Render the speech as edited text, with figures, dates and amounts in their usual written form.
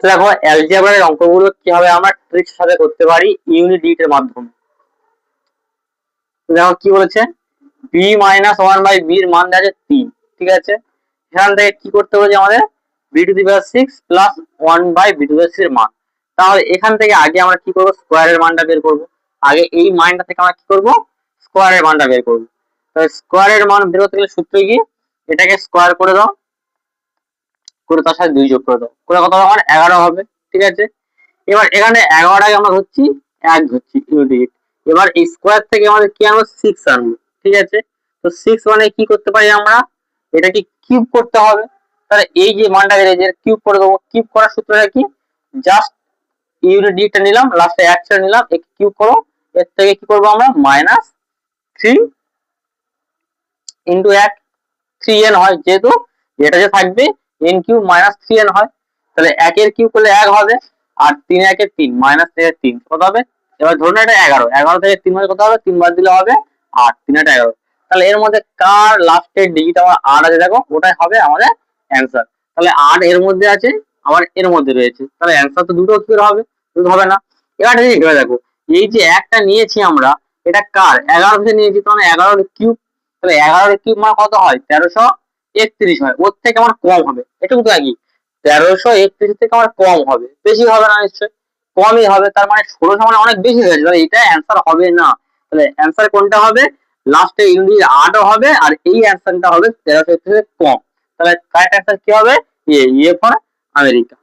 দেখো অ্যালজেব্রার অঙ্কগুলো কিভাবে আমরা ট্রিক্স সাথে করতে পারি ইউনিট ডিজিটের মাধ্যমে। দেখো কি বলেছে, B minus one by B এর মান আছে 3, ঠিক আছে। এখান থেকে কি করতে বলেছে আমাদের, B to the power 6 plus 1 by B to the power 6 এর মান। তাহলে এখান থেকে আগে আমরা কি করব, স্কোয়ারের মানটা বের করব। আগে এই মানটা থেকে আমরা কি করব, স্কোয়ারের মানটা বের করব। তাহলে স্কোয়ারের মান বের করতে গেলে সূত্র কি, এটাকে স্কোয়ার করে দাও, করে তার সাথে 2 যোগ করে দাও, করে কত হবে আমার 11 হবে, ঠিক আছে। এবার এখানে 11টাকে আমরা ধরছি 1 ধরছি ইউনিট। এবার এই স্কোয়ার থেকে আমাদের কি আনবো, 6 আনবো, ঠিক আছে। তো 6 মানে কি করতে পারি আমরা, এটাকে কিউব করতে হবে। তাহলে এই যে মানটা বেরিয়েছে কিউব করে দেবো। কিউব করার সূত্রটা কি, জাস্ট ইউনিট ডিটা নিলাম, লাস্টে 1 টা নিলাম, একে কিউব করো। এর থেকে কি করবো আমরা, -3 ইন্টু 1, 3n হয়, যেহেতু এটা যে থাকবে n কিউব -3n হয়। তাহলে 1 এর কিউব করলে 1 হবে, আর 3 1 এর 3 -3 কত হবে। এবার ধরুন এটা 11 থেকে 3 বাদ কত হবে, 3 বাদ দিলে হবে 8, 3 8 11। তাহলে এর মধ্যে কার লাস্টের ডিজিট আমার 8 আছে, দেখো ওটাই হবে আমাদের অ্যান্সার। তাহলে 8 এর মধ্যে আছে, আবার এর মধ্যে রয়েছে, তাহলে অ্যান্সার তো দুটো কি হবে, দুটো হবে না। এবার দেখো এই যে একটা নিয়েছি আমরা, এটা কার 11 থেকে নিয়েছি, মানে 11 কিউব। তাহলে 11 কিউব মানে কত হয়, 1331 হয়। ওর থেকে আমার কম হবে, এটুকু তো একই। 1331 থেকে আমার কম হবে, বেশি হবে না নিশ্চয়ই, কমই হবে। তার মানে 1600 মানে অনেক বেশি হয়েছে, তাহলে এটা অ্যান্সার হবে না। তাহলে অ্যান্সার কোনটা হবে, লাস্টে ইউনিট 8 হবে, আর এই অ্যান্সারটা হবে 1331 থেকে কম। তাহলে কারেক্ট অ্যান্সার কি হবে, এ ফর আমেরিকা।